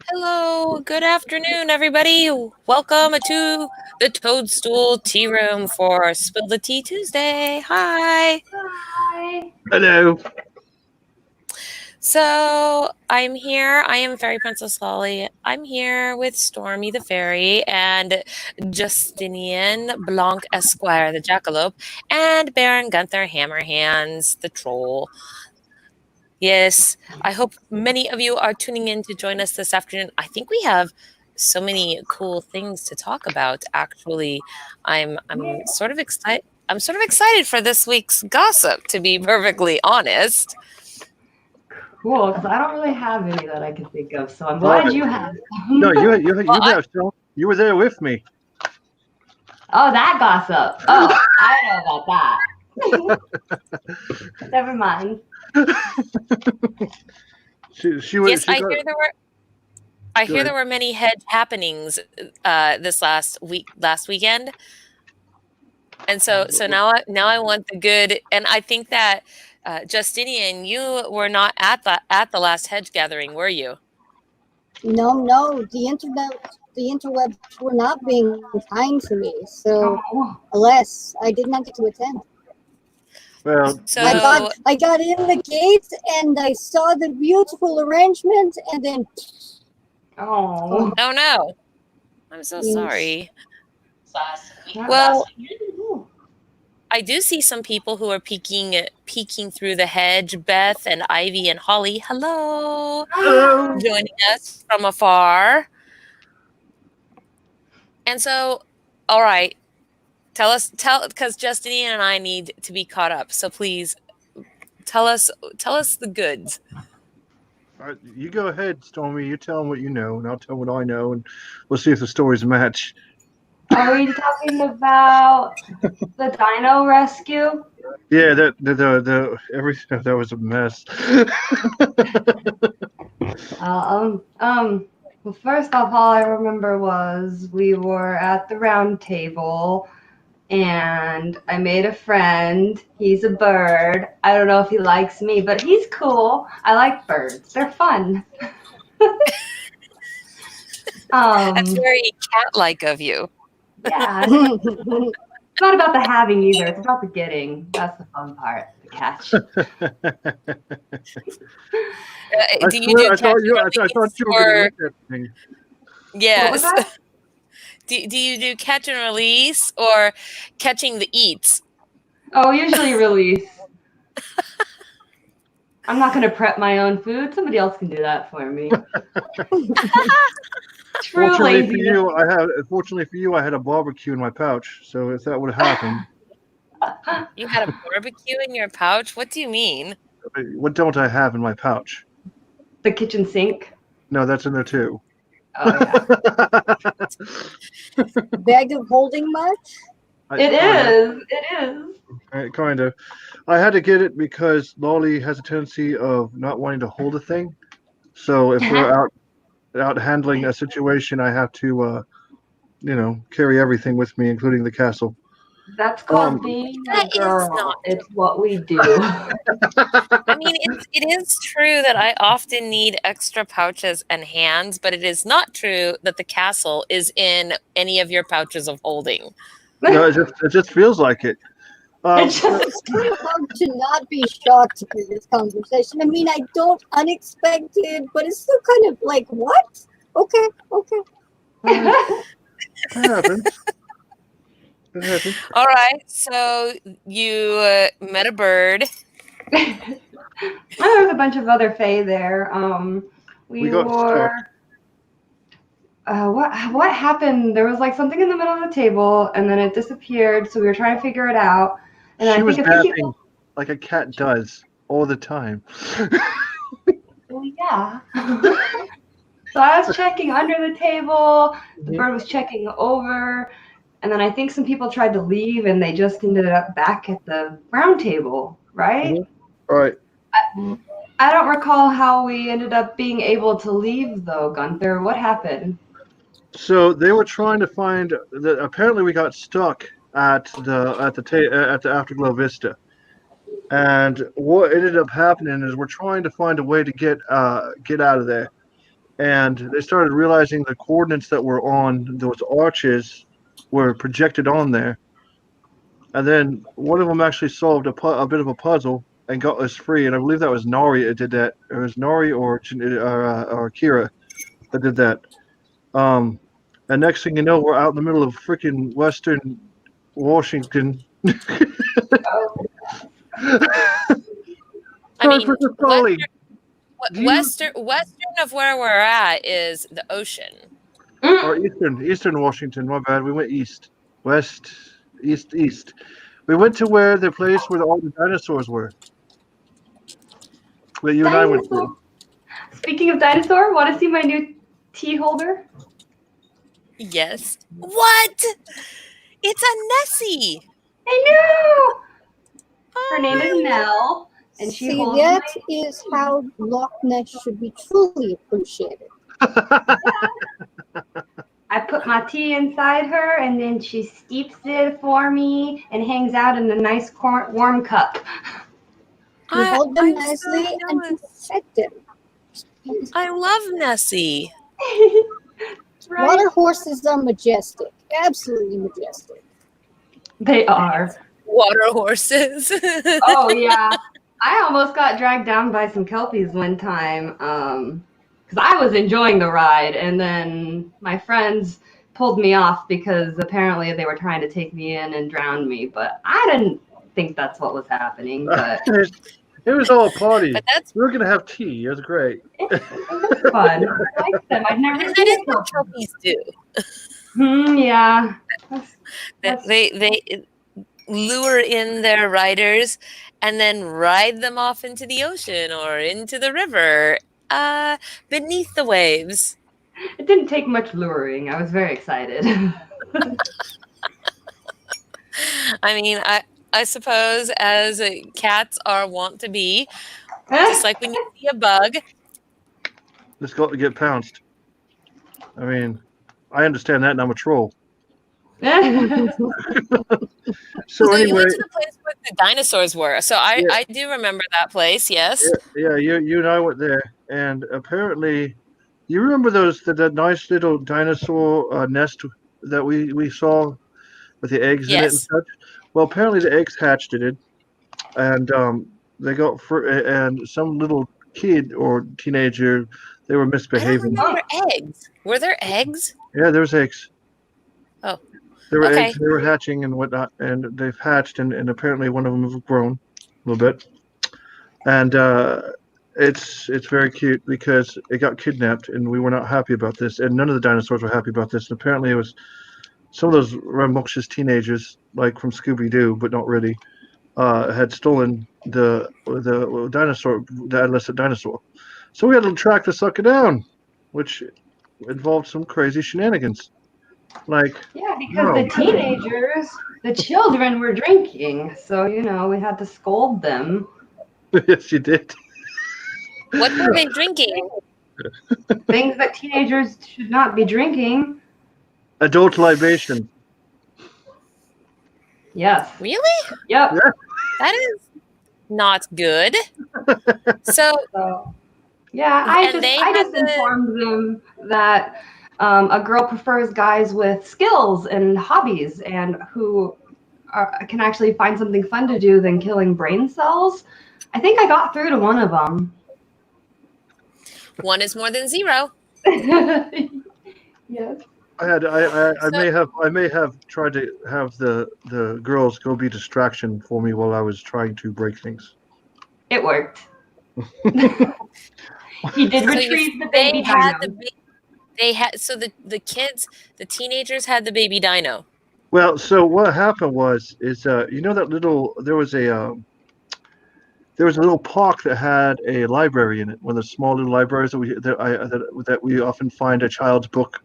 Hello, good afternoon, everybody. Welcome to the Toadstool Tearoom for Spill the Tea Tuesday. Hi. Hi. Hello. So I'm here. I am Fairy Princess Lolly. I'm here with Stormy the Fairy and Justinain Blanc Esquire the Jackalope and Baron Gunther Hammerhands the Troll. Yes, I hope many of you are tuning in to join us this afternoon. I think we have so many cool things to talk about. Actually, I'm sort of excited. I'm sort of excited for this week's gossip, to be perfectly honest. Cool, because I don't really have any that I can think of, so I'm glad you have. No, you Well, have still. You were there with me. Oh, that gossip. Oh, I know about that. Never mind. She was. Yes, She I got. hear there were. I Go hear ahead. there were many hedge happenings this last weekend, and so now I want the good. And I think that Justinian, you were not at the last hedge gathering, were you? No, the interwebs were not being kind to me, so Oh, alas, I did not get to attend. Well, So I got in the gate and I saw the beautiful arrangement, and then oh. oh no, I'm so Yes. sorry. That- Well, I do see some people who are peeking through the hedge. Beth and Ivy and Holly, hello, hello. joining us from afar. And so, all right, tell because Justinian and I need to be caught up. So please tell us the goods. All right, you go ahead, Stormy. You tell them what you know, and I'll tell what I know, and we'll see if the stories match. Are we talking about the dino rescue? Yeah, the everything that was a mess. Well, first off, all I remember was we were at the round table and I made a friend. He's a bird. I don't know if he likes me, but he's cool. I like birds. They're fun. That's very cat-like of you. Yeah. It's not about the having either. It's about the getting. That's the fun part, the catch. Do you do I catch thought and you. I release, thought you were or going to look at me. What was yes? that? Do you do catch and release or catching the eats? Oh, usually release. I'm not going to prep my own food. Somebody else can do that for me. True Fortunately for laziness. you, I had a barbecue in my pouch. So if that would have happened, You had a barbecue in your pouch? What do you mean? what don't I have in my pouch? The kitchen sink. No, that's in there too. Oh, yeah. bag of holding much? It is. It is. Kind of. I had to get it because Lolly has a tendency of not wanting to hold a thing. So if we're out handling a situation, I have to, carry everything with me, including the castle. That's called being a That is girl. not. It's what we do. I mean, it is true that I often need extra pouches and hands, but it is not true that the castle is in any of your pouches of holding. No, it just feels like it. It's just It's kind of hard to not be shocked by this conversation. I mean, I don't unexpected, but it's still kind of like, what? Okay. It happens. It happens. All right, so you met a bird. there was a bunch of other fae there. We got were. What happened? There was like something in the middle of the table, and then it disappeared. So we were trying to figure it out. And She I was think a few napping people. like a cat does all the time. Well, yeah. So I was checking under the table. The bird was checking over, and then I think some people tried to leave, and they just ended up back at the round table, right? All right. I don't recall how we ended up being able to leave, though, Gunther. What happened? So they were trying to find that. Apparently, we got stuck at the Afterglow Vista, and what ended up happening is we're trying to find a way to get out of there. and they started realizing the coordinates that were on those arches were projected on there. And then one of them actually solved a bit of a puzzle and got us free. And I believe that was Nari that did that. It was Nari or Kira that did that. Um, and next thing you know, we're out in the middle of freaking Western Washington. Oh. I mean, Western, western of where we're at is the ocean. or Eastern Washington. My bad. We went east, west, east. We went to where the place where all the dinosaurs were. That you and I went to. Speaking of dinosaur, want to see my new tea holder? Yes. What? It's a Nessie. I know. Her name is Nell, and she See, holds that is how Loch Ness should be truly appreciated. I put my tea inside her, and then she steeps it for me and hangs out in a nice warm cup. You hold them I'm nicely so and jealous. protect them. I love Nessie. Right? Water horses are majestic, absolutely majestic. They are. Water horses. Oh yeah, I almost got dragged down by some kelpies one time because I was enjoying the ride, and then my friends pulled me off because apparently they were trying to take me in and drown me, but I didn't think that's what was happening. But It was all a party. But that's We were gonna have tea. It was great. it was fun. I liked them. I'd never that seen is it. what kelpies do. Yeah. They lure in their riders and then ride them off into the ocean or into the river beneath the waves. It didn't take much luring. I was very excited. I mean, I suppose as cats are wont to be, just like when you see a bug. Let's go to get pounced. I mean, I understand that, and I'm a troll. So So you anyway, went to the place where the dinosaurs were. So I do remember that place. Yes. yeah, you and I went there, and apparently, you remember that nice little dinosaur nest that we saw with the eggs in it and Yes. such. Well, apparently the eggs hatched in it, and they got and some little kid or teenager, they were I don't misbehaving. remember eggs. Were there eggs? Yeah, there was eggs. Oh, There were okay. eggs. They were hatching and whatnot, and they've hatched, and apparently one of them has grown a little bit, and it's very cute because it got kidnapped, and we were not happy about this, and none of the dinosaurs were happy about this. And apparently, it was some of those rambunctious teenagers, like from Scooby Doo, but not really, had stolen the dinosaur, the adolescent dinosaur. So we had to track the sucker down, which involved some crazy shenanigans. Like, Yeah, because no. the teenagers, the children were drinking. So, we had to scold them. Yes, you did. What were they drinking? Things that teenagers should not be drinking. Adult libation. Yes. Really? Yep. Yeah. That is not good. So So, yeah, I And they just had to- informed them that a girl prefers guys with skills and hobbies and who can actually find something fun to do than killing brain cells. I think I got through to one of them. one is more than zero. Yes. I may have tried to have the girls go be distraction for me while I was trying to break things. It worked. He did So retrieve the they baby had dino. the kids, the teenagers had the baby dino. Well, so what happened was that there was a little park that had a library in it, one of the small little libraries that we often find a child's book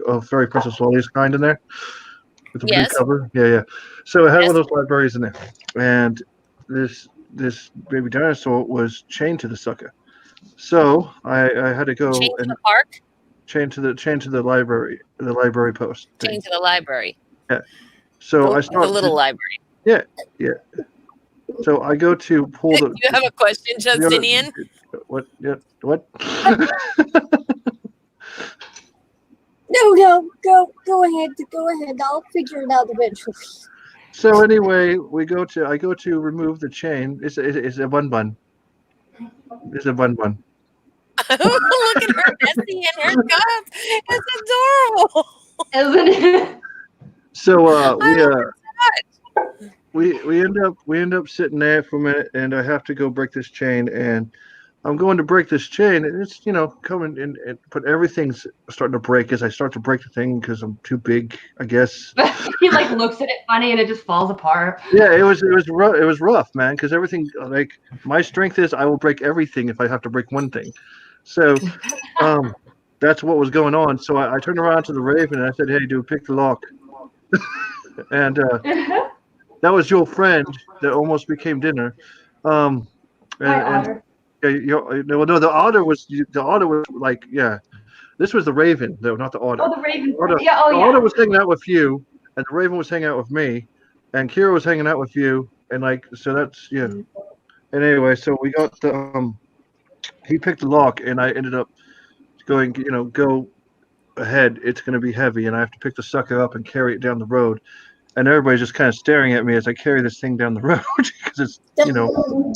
of Fairy Princess Lolly's kind in there, with the blue Yes. cover. Yeah. So it had Yes. one of those libraries in there, and this baby dinosaur was chained to the sucker. So I had to go Chained to and the park, chained to the library post thing. chained to the library. So I The start little library. So I go to pull the. Do you have a question, Justinian? What? Yeah, what? No, go ahead. Go ahead. I'll figure it out eventually. So anyway, I go to remove the chain. It's a bun bun. It's a bun bun. Look at her Nessie in her cup. It's adorable. Isn't it? So I love it so much. we end up sitting there for a minute, and I have to go break this chain, and I'm going to break this chain, and it's coming in, but everything's starting to break as I start to break the thing because I'm too big, I guess. He like looks at it funny and it just falls apart. Yeah, it was rough, man, because everything, like, my strength is I will break everything if I have to break one thing. So that's what was going on. So I turned around to the Raven and I said, "Hey, dude, pick the lock." And that was your friend that almost became dinner. Otter. No, the otter was like, yeah. This was the Raven, though, not the otter. Oh, the Raven. Otter, Yeah. Oh, the yeah. otter was hanging out with you, and the Raven was hanging out with me, and Kira was hanging out with you, and like, so that's yeah. And anyway, so we got the he picked the lock, and I ended up going, go ahead. It's going to be heavy, and I have to pick the sucker up and carry it down the road. And everybody's just kind of staring at me as I carry this thing down the road because it's the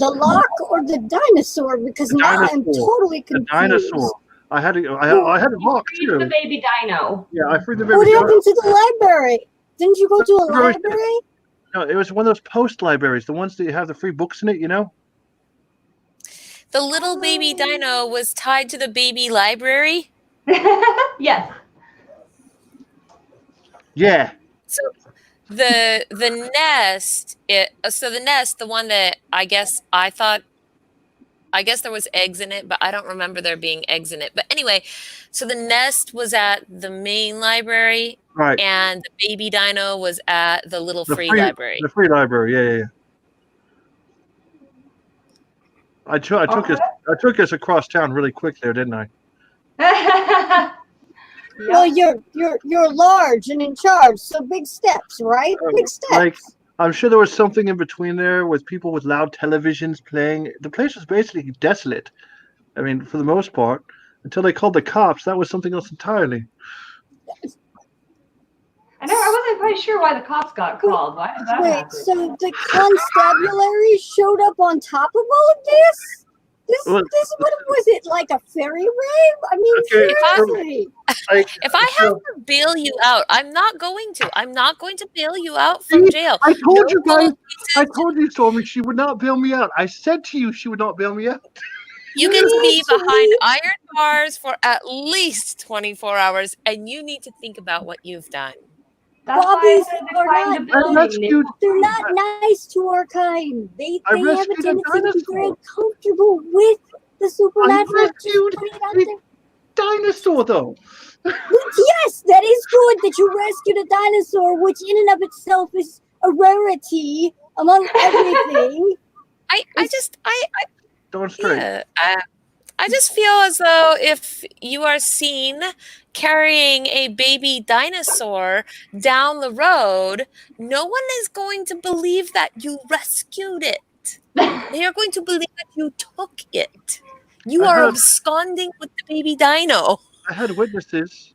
lock or the dinosaur, because now I'm totally confused. The dinosaur. I had it locked too. The baby dino. Yeah, I freed the baby. What happened to the library? Didn't you go to a library? No, it was one of those post libraries, the ones that have the free books in it. The little baby dino was tied to the baby library. Yes. Yeah. So the nest, the one that I guess there was eggs in it, but I don't remember there being eggs in it. But anyway, so the nest was at the main library, right, and the baby dino was at the little free library. The free library, yeah. I took us across town really quick there, didn't I? Well, you're large and in charge, so big steps, right? Big steps. Like, I'm sure there was something in between there with people with loud televisions playing. The place was basically desolate. I mean, for the most part, until they called the cops, that was something else entirely. I wasn't quite sure why the cops got called. Why did that happen? So the constabulary showed up on top of all of this? What was it, like a fairy rave? I mean, seriously. If I have to bail you out, I'm not going to bail you out from jail. I told you guys. I told you, Stormy, she would not bail me out. I said to you she would not bail me out. You get to be behind iron bars for at least 24 hours, and you need to think about what you've done. Bobbies they're not nice to our kind. They have a tendency to be very comfortable with the supernatural. Dinosaur, though. Yes, that is good that you rescued a dinosaur, which in and of itself is a rarity among everything. I just feel as though if you are seen carrying a baby dinosaur down the road, no one is going to believe that you rescued it. They are going to believe that you took it. You are absconding with the baby dino. I had witnesses.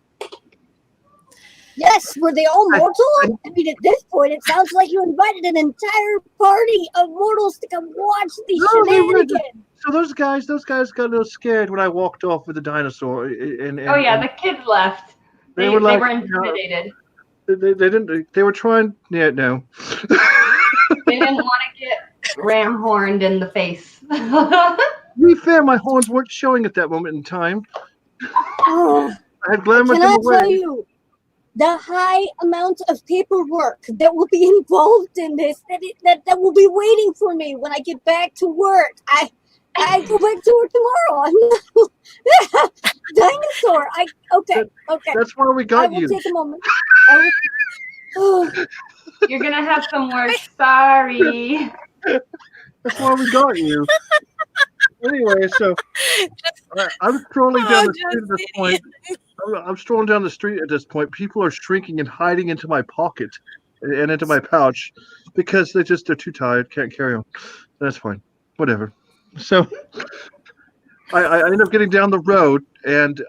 Yes, were they all mortal? I mean, at this point, it sounds like you invited an entire party of mortals to come watch these shenanigans. So those guys got a little scared when I walked off with the dinosaur. The kids left. They were intimidated. They didn't. They were trying. Yeah, no. They didn't want to get ram-horned in the face. To be fair, my horns weren't showing at that moment in time. I had glamored them away. Tell you, the high amount of paperwork that will be involved in this, that will be waiting for me when I get back to work. I go back to work tomorrow. Dinosaur. Okay. That's why we got you. I will take a moment. You're gonna have some work. Sorry. That's why we got you. Anyway, so I'm strolling down the street at this point. I'm strolling down the street at this point. People are shrinking and hiding into my pocket and into my pouch because they're too tired, can't carry on. That's fine. Whatever. So I end up getting down the road, and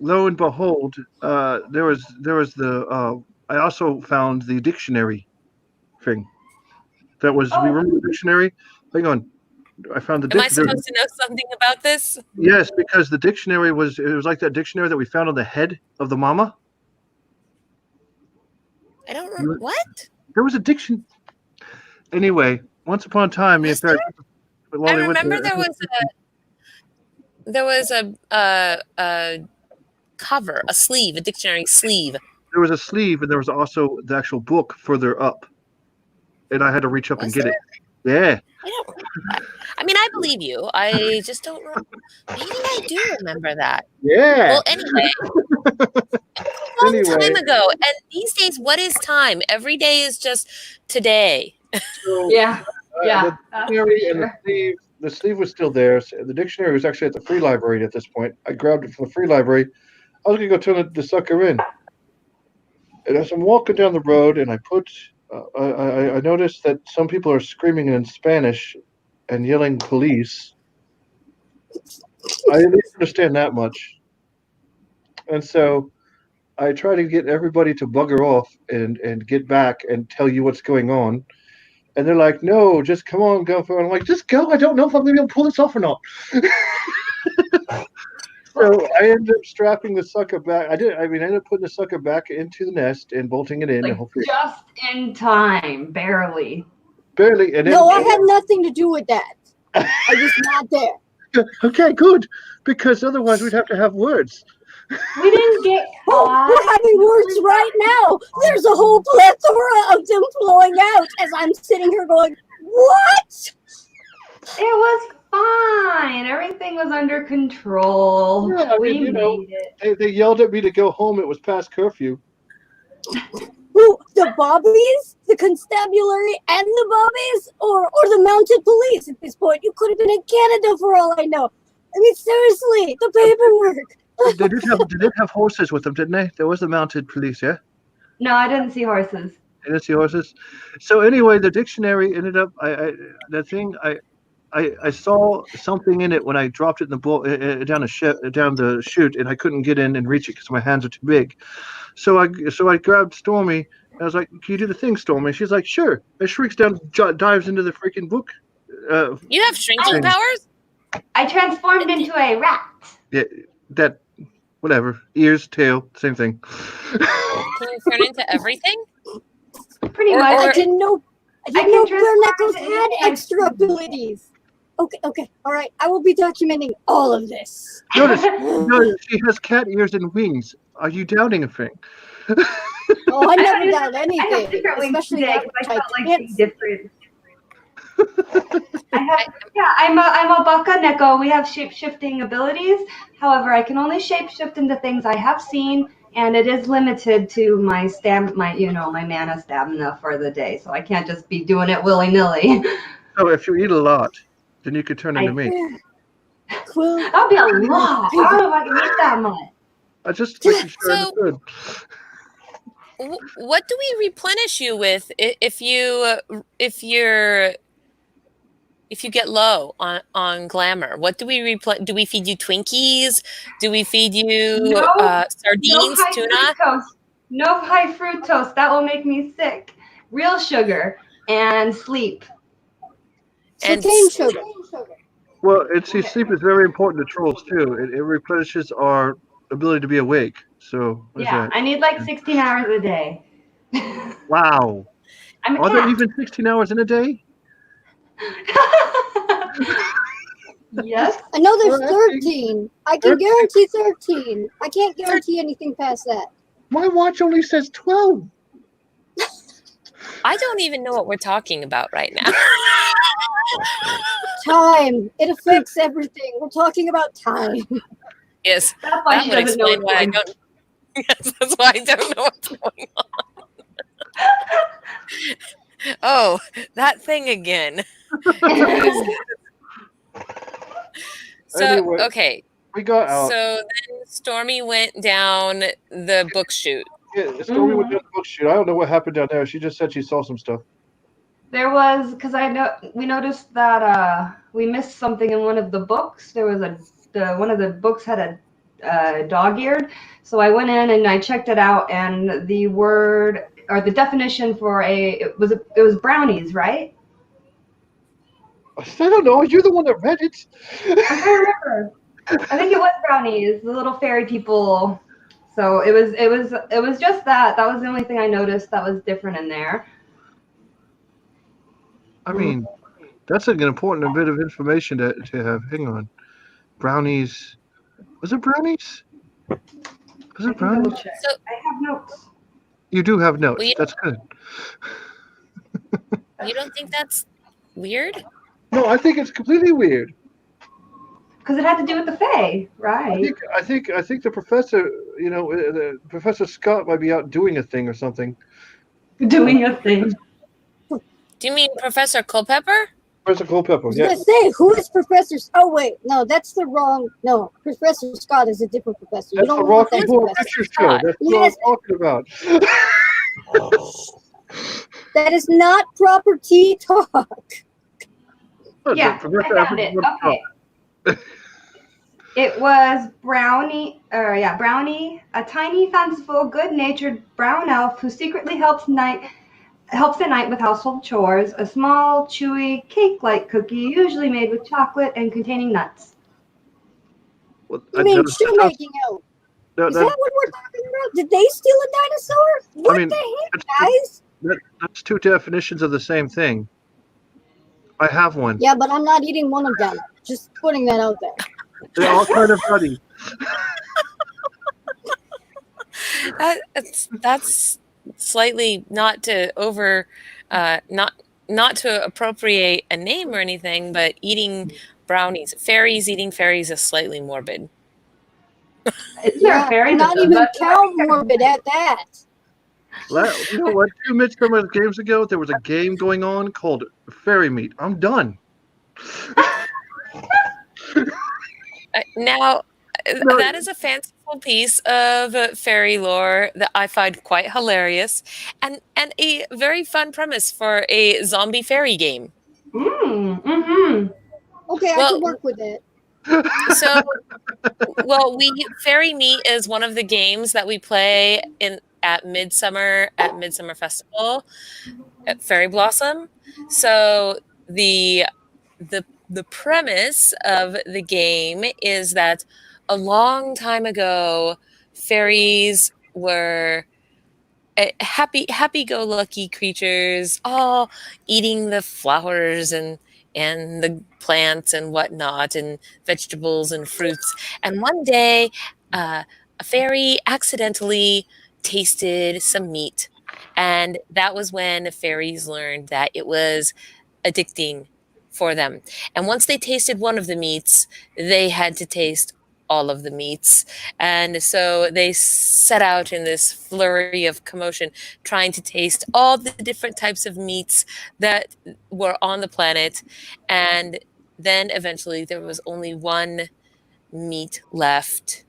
lo and behold, there was the. I also found the dictionary thing. That was we remember the dictionary. Hang on, I found the Am I dictionary. supposed to know something about this? Yes, because the dictionary was like that dictionary that we found on the head of the mama. I don't remember. What? There was a diction. Anyway, once upon a time, me and Was there? Fairy I Lolly went remember to. there was a cover, a sleeve, a dictionary sleeve. There was a sleeve, and there was also the actual book further up, and I had to reach up and Was get there? it. Yeah. I don't remember that. I mean, I believe you. I just don't remember. Maybe I do remember that. Yeah. Well, anyway, a long time ago. And these days, what is time? Every day is just today. So, Yeah. Yeah. the dictionary and the sleeve was still there. So the dictionary was actually at the free library at this point. I grabbed it from the free library. I was gonna go turn the sucker in, and as I'm walking down the road, and I noticed that some people are screaming in Spanish and yelling police. I at least understand that much, and so I try to get everybody to bugger off and get back and tell you what's going on. And they're like, "No, just come on, go for it." I'm like, "Just go. I don't know if I'm gonna be able to pull this off or not." So I ended up strapping the sucker back. I ended up putting the sucker back into the nest and bolting it in. Like and hopefully, just in time, barely. barely. And then, No, I had nothing to do with that. I was not there. okay, good, because otherwise we'd have to have words. We didn't get Oh, caught. we're having words right now. There's a whole plethora of them flowing out as I'm sitting here going, what? It was fine. Everything was under control. Yeah, I We mean, made it. they yelled at me to go home. It was past curfew. Who, the bobbies? The constabulary and the bobbies? Or the mounted police at this point? You could have been in Canada for all I know. I mean, seriously, the paperwork. They did have horses with them, didn't they? There was the mounted police, yeah? No, I didn't see horses. You didn't see horses? So anyway, the dictionary ended up, I saw something in it when I dropped it in the down the chute, and I couldn't get in and reach it because my hands are too big. So I grabbed Stormy, and I was like, "Can you do the thing, Stormy?" She's like, "Sure." And shrieks down, dives into the freaking book. You have shrinking powers? I transformed into a rat. Yeah, that, whatever. Ears, tail, same thing. Can you turn into everything? Pretty Or- much. I didn't know can Bare transform Knuckles into had anything. extra abilities. Okay, all right. I will be documenting all of this. Notice, she has cat ears and wings. Are you doubting a thing? Oh, I never I doubt have anything, different wings especially today that because which I I felt like can't being see. different. I'm a baka neko. We have shape-shifting abilities. However, I can only shape-shift into things I have seen, and it is limited to my mana stamina for the day. So I can't just be doing it willy-nilly. So if you eat a lot, then you could turn into me. Cool. That'll be a lot. I don't know if I can eat that much. I just making sure I So- understood. What do we replenish you with if you get low on glamour? What do we do we feed you Twinkies? Do we feed you sardines, high tuna? fructose. No high fructose. That will make me sick. Real sugar and sleep. And Cane sugar. Well, sleep is very important to trolls too. It replenishes our ability to be awake. So what is that? I need like 16 hours a day. Wow. I'm a Are there cat. even 16 hours in a day? Yes. I know there's Well, 13. I can guarantee 13. I can't guarantee anything past that. My watch only says 12. I don't even know what we're talking about right now. Time. It affects everything. We're talking about time. Yes, That's why that she would doesn't know explain what's why I going don't. Yes, that's why I don't know what's going on. Oh, that thing again. So Anyway. okay, We got out. so then Stormy went down the book chute. Yeah, Stormy went down the book chute. I don't know what happened down there. She just said she saw some stuff. There was, because we noticed that we missed something in one of the books. There was one of the books had a dog-eared. So I went in and I checked it out, and the word or the definition for it was brownies, right? I don't know. You're the one that read it. I can't remember. I think it was brownies, the little fairy people. So it was just that. That was the only thing I noticed that was different in there. I mean, that's an important bit of information to have. Hang on. Brownies. Was it brownies? Was it brownies? So I have notes. You do have notes. Well, That's good. you don't think that's weird? No, I think it's completely weird. Because it had to do with the Fae, right? I think the professor, the Professor Scott might be out doing a thing or something. Doing a thing. Do you mean Professor Culpepper? Professor Culpepper, I was yeah. gonna say, who is Professor? Oh wait, no, that's the wrong. No, Professor Scott is a different professor. That's you don't the want Rocky that Horror professor. Picture Show. That's what Yes. I'm talking about. That is not proper tea talk. Yeah, Professor I found it. Okay. It was Brownie, a tiny, fanciful, good-natured brown elf who secretly helps at night with household chores. A small, chewy, cake-like cookie, usually made with chocolate and containing nuts. Well, You mean shoemaking out? Is that what we're talking about? Did they steal a dinosaur? What mean, the heck, guys? That's two definitions of the same thing. I have one. Yeah, but I'm not eating one of them. Just putting that out there. They're all kind of funny. That's slightly not to not to appropriate a name or anything, but eating fairies eating fairies is slightly morbid. Is there a fairy? Not even cow morbid at that. You know what? 2 Midsummer games ago, there was a game going on called Fairy Meat. I'm done. Now, that is a fanciful piece of fairy lore that I find quite hilarious, and a very fun premise for a zombie fairy game. Okay, I can work with that. So, Fairy Meat is one of the games that we play at Midsummer Festival at Fairy Blossom. So the premise of the game is that a long time ago, fairies were happy-go-lucky creatures, all eating the flowers and the plants and whatnot, and vegetables and fruits. And one day, a fairy accidentally tasted some meat, and that was when fairies learned that it was addicting for them. And once they tasted one of the meats, they had to taste all of the meats. And so they set out in this flurry of commotion, trying to taste all the different types of meats that were on the planet. And then eventually there was only one meat left.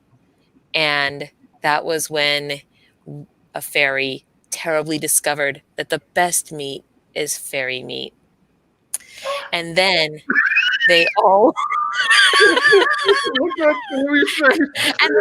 And that was when a fairy terribly discovered that the best meat is fairy meat. And then they all and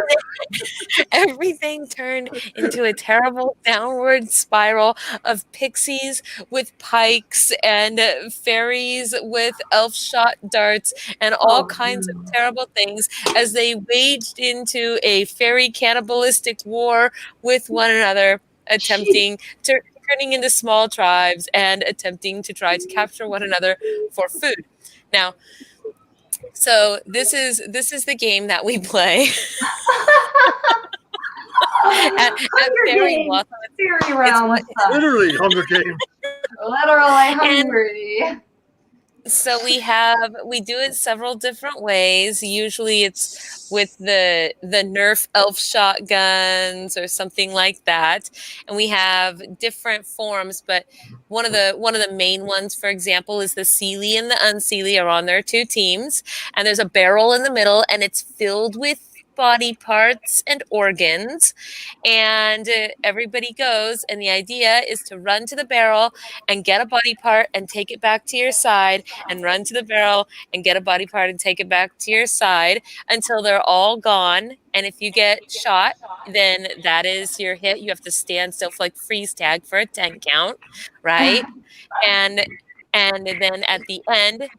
everything turned into a terrible downward spiral of pixies with pikes and fairies with elf shot darts and all kinds of terrible things as they waged into a fairy cannibalistic war with one another, turning into small tribes and attempting to try to capture one another for food. Now, so this is the game that we play at Fairy Blossom. Fairy realm. Literally Hunger Games. Literally hungry. So we do it several different ways. Usually it's with the Nerf elf shotguns or something like that. And we have different forms, but one of the main ones, for example, is the Seelie and the Unseelie are on their two teams, and there's a barrel in the middle, and it's filled with body parts and organs, and everybody goes, and the idea is to run to the barrel and get a body part and take it back to your side, and run to the barrel and get a body part and take it back to your side until they're all gone. And if you get shot, then that is your hit. You have to stand still for like freeze tag for a 10 count, right? And then at the end,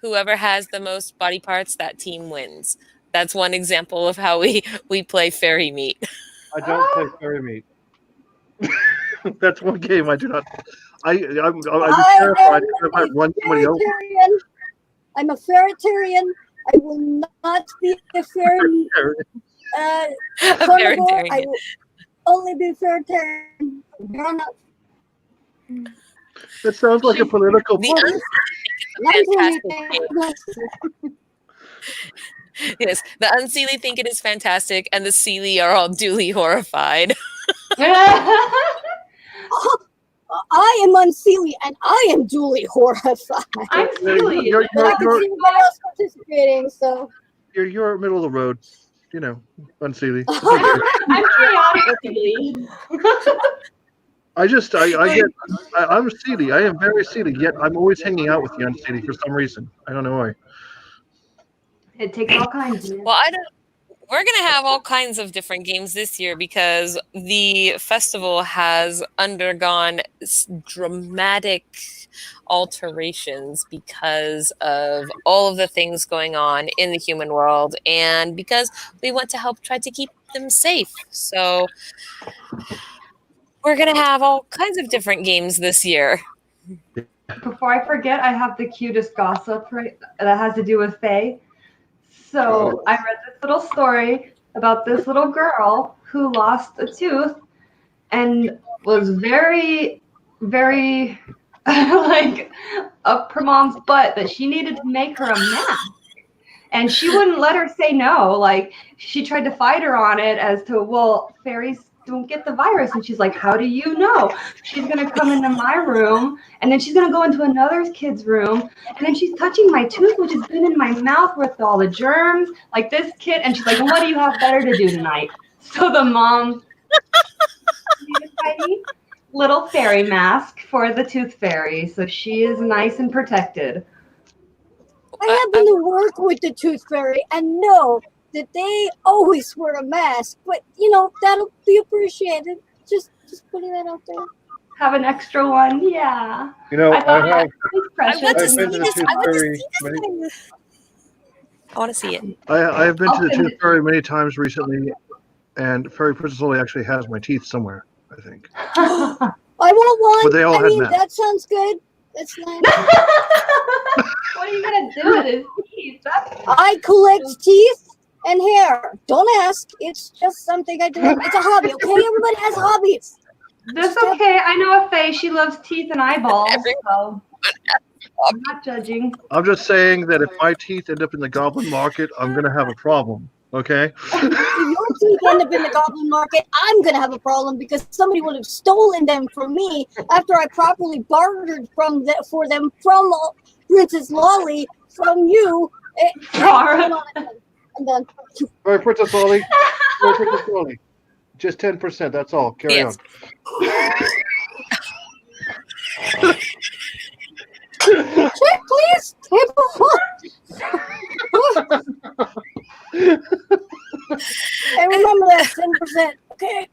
whoever has the most body parts, that team wins. That's one example of how we play fairy meat. I don't play fairy meat. That's one game I do not. I'm just terrified if I might run somebody over. I'm a fairytarian. I will not be a fairy carnivore. I will only be fairytarian. That sounds like a political party. Yes, the Unseelie think it is fantastic, and the Seelie are all duly horrified. I am Unseelie, and I am duly horrified. I'm Seelie. You're everybody else participating, so you're middle of the road, Unseelie. I'm chaotic. I'm Seelie. I am very Seelie, yet I'm always hanging out with the Unseelie for some reason. I don't know why. It takes all kinds. Well, we're going to have all kinds of different games this year because the festival has undergone dramatic alterations because of all of the things going on in the human world, and because we want to help try to keep them safe. So we're going to have all kinds of different games this year. Before I forget, I have the cutest gossip that has to do with Faye. So I read this little story about this little girl who lost a tooth and was very, very like up her mom's butt that she needed to make her a mask. And she wouldn't let her say no. Like, she tried to fight her on it as to, well, fairies don't get the virus. And she's like, how do you know? She's going to come into my room, and then she's going to go into another kid's room, and then she's touching my tooth, which has been in my mouth with all the germs, like this kid. And she's like, what do you have better to do tonight? So the mom made a tiny little fairy mask for the tooth fairy. So she is nice and protected. I happen to work with the tooth fairy and know that they always wear a mask, but that'll be appreciated. Just putting that out there. Have an extra one, yeah. I want to see it. I have been to the tooth fairy many times recently, and Fairy Princess Lily actually has my teeth somewhere, I think. I want one. But they all had masks. That sounds good. That's nice. What are you gonna do with his teeth? I collect teeth and hair. Don't ask. It's just something I do. It's a hobby, okay? Everybody has hobbies. That's okay. I know a Faye. She loves teeth and eyeballs, so I'm not judging. I'm just saying that if my teeth end up in the goblin market, I'm gonna have a problem. Okay. If your teeth end up in the goblin market, I'm gonna have a problem because somebody would have stolen them from me after I properly bartered for them from Princess Lolly from you. Jareth. I'm done. All right, Princess Lolly. Princess Lolly. Just 10%. That's all. Carry on. Check, please. I remember that 10%. Okay.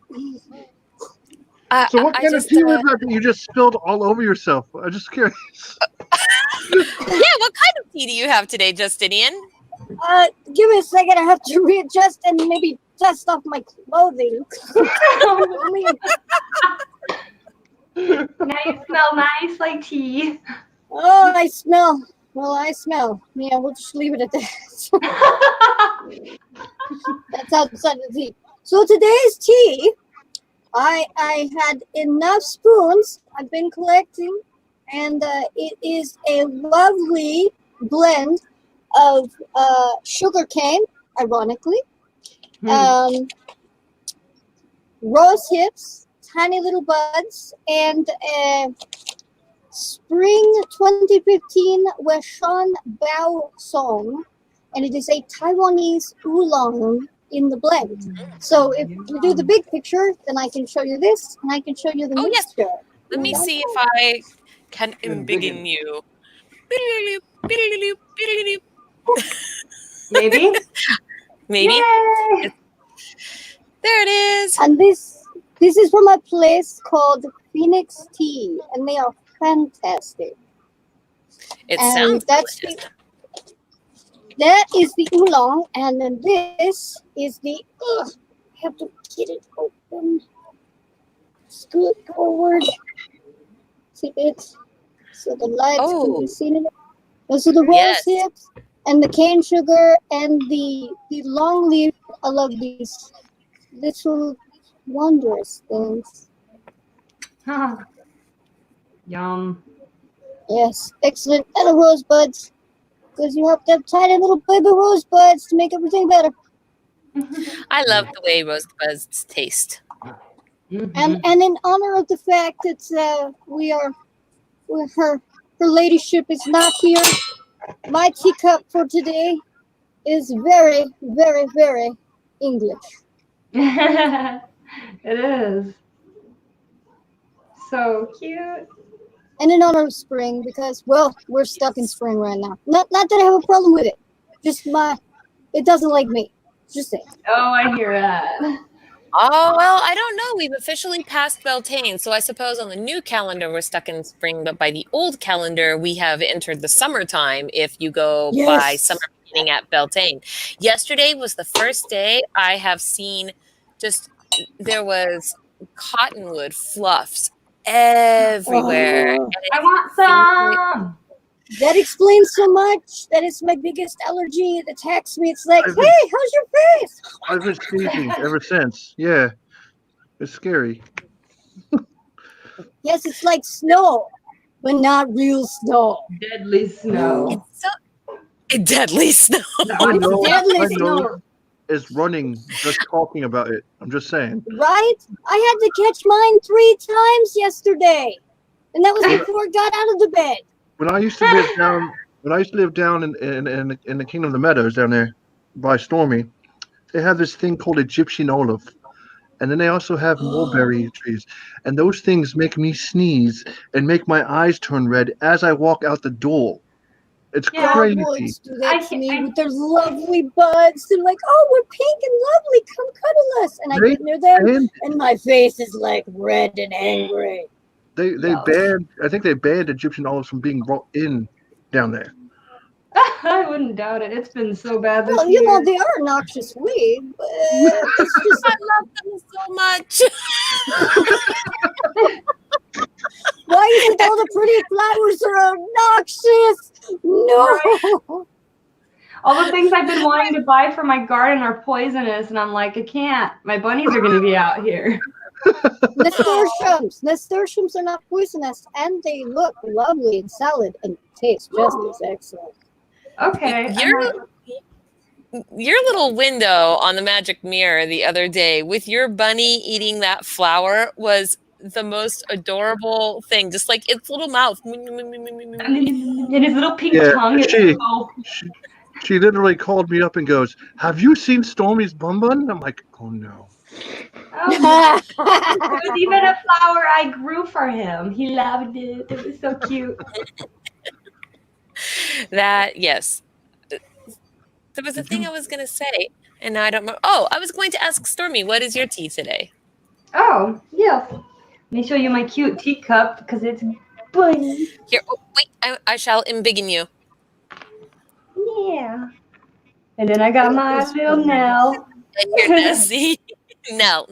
So what kind of tea was that you just spilled all over yourself? I'm just curious. Yeah, what kind of tea do you have today, Justinian? Give me a second. I have to readjust and maybe dust off my clothing. Now you smell nice like tea. Oh, I smell. Well, I smell. Yeah, we'll just leave it at that. That's outside the tea. So today's tea, I had enough spoons. I've been collecting, and it is a lovely blend of sugar cane, ironically, rose hips, tiny little buds, and Spring 2015 Weshan Bao Song, and it is a Taiwanese oolong in the blend. So if you do the big picture, then I can show you this, and I can show you the Oh, yes. mixture. Let me see if I can embiggen you. Maybe? Maybe. Yay! There it is. And this is from a place called Phoenix Tea, and they are fantastic. It And sounds that's delicious. that is the oolong, and then this is the. I have to get it open. Scoot forward. See it, so the lights can Oh. be seen in it. Those are the rose Yes. hips and the cane sugar and the long leaf. I love these little wondrous things. Yum. Yes, excellent. And the rosebuds, because you have to have tiny little baby rosebuds to make everything better. I love the way rosebuds taste. And in honor of the fact that her ladyship is not here, my teacup for today is very, very, very English. It is. So cute. And in honor of spring, because well, we're stuck in spring right now. Not that I have a problem with it. Just it doesn't like me. Just saying. Oh, I hear that. Oh, well, I don't know. We've officially passed Beltane, so I suppose on the new calendar we're stuck in spring, but by the old calendar we have entered the summertime if you go by Yes. summer beginning at Beltane. Yesterday was the first day I have seen there was cottonwood fluffs everywhere. Oh, and it I want some. that explains so much. That is my biggest allergy. It attacks me. It's like, I've hey, been- how's your face? I've been sneezing ever since. Yeah, it's scary. Yes, it's like snow, but not real snow. Deadly snow. It's so deadly snow. My It's nose, deadly my snow. nose is running just talking about it. I'm just saying. Right? I had to catch mine 3 times yesterday. And that was before I got out of the bed. When I used to live down in the Kingdom of the Meadows down there by Stormy, they have this thing called Egyptian olive. And then they also have mulberry trees. And those things make me sneeze and make my eyes turn red as I walk out the door. It's Yeah. crazy. Dogwoods do I that to can- me I- with their lovely buds. They're like, oh, we're pink and lovely. Come cuddle us. And I They- get near them, And and my face is like red and angry. they No. banned, I think they banned Egyptian olives from being brought in down there. I wouldn't doubt it. It's been so bad this Well, year. you know, they are a noxious weed, but it's just I love them so much. why is it all the pretty flowers are obnoxious? No. All the things I've been wanting to buy for my garden are poisonous, and I'm like, I can't. My bunnies are going to be out here. Nasturtiums are not poisonous, and they look lovely in salad and taste just as excellent. Okay. Your little window on the magic mirror the other day with your bunny eating that flower was the most adorable thing. Just like its little mouth. And his little pink Yeah, tongue is she- so... She literally called me up and goes, "Have you seen Stormy's bun bun?" I'm like, "Oh no." Oh, it was even a flower I grew for him. He loved it. It was so cute. Yes. There was a thing I was going to say, and now I don't remember. Oh, I was going to ask Stormy, what is your tea today? Oh, yes. Let me show you my cute teacup because it's bunny. Here, wait, I shall embiggen you. Yeah. And then I got my little Nell. And your Nessie. Nell,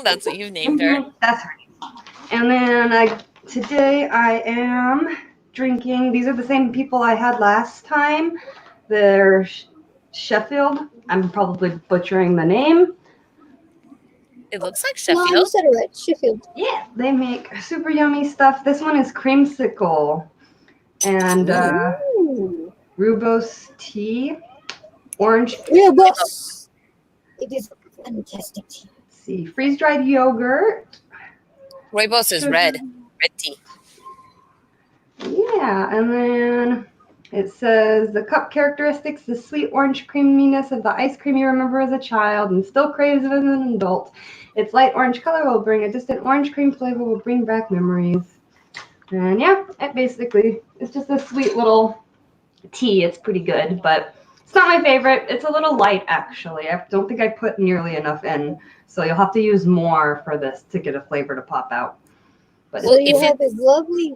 that's what you've named her. That's right. And then today I am drinking. These are the same people I had last time. They're Sheffield. I'm probably butchering the name. It looks like No, you Sheffield. said it right. Sheffield. Yeah, they make super yummy stuff. This one is creamsicle and Ooh. rooibos tea, orange. Yeah, boss. It is fantastic tea. Let's see, freeze dried yogurt. Rooibos is red tea. Yeah, and then It says the cup characteristics, the sweet orange creaminess of the ice cream you remember as a child and still craves as an adult. Its light orange color will bring a distant orange cream flavor, will bring back memories. And yeah, it's just a sweet little tea. It's pretty good, but it's not my favorite. It's a little light, actually. I don't think I put nearly enough in, so you'll have to use more for this to get a flavor to pop out. But So you have this lovely.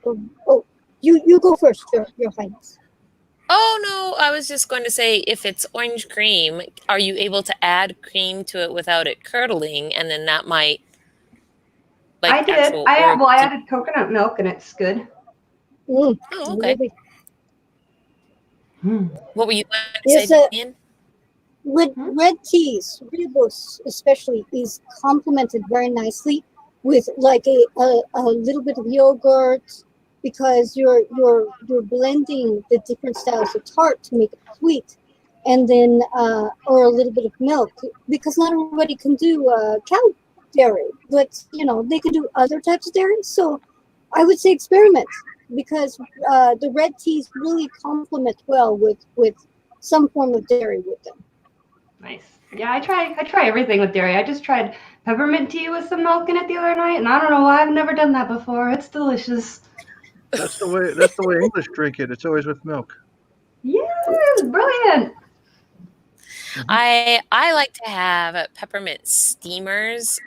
Oh, you go first, Your Highness. Oh, no, I was just going to say, if it's orange cream, are you able to add cream to it without it curdling? And then that might... I did. I added coconut milk, and it's good. Oh, okay. Really. What were you going to say, Ian? With red teas, rooibos especially, is complemented very nicely with like a little bit of yogurt, because you're blending the different styles of tart to make it sweet, and then or a little bit of milk, because not everybody can do cow dairy, but they can do other types of dairy. So I would say experiment, because the red teas really complement well with some form of dairy with them. Nice. Yeah, I try everything with dairy. I just tried peppermint tea with some milk in it the other night, and I don't know why I've never done that before. It's delicious. That's the way English drink it. It's always with milk. Yeah, it's brilliant. I like to have peppermint steamers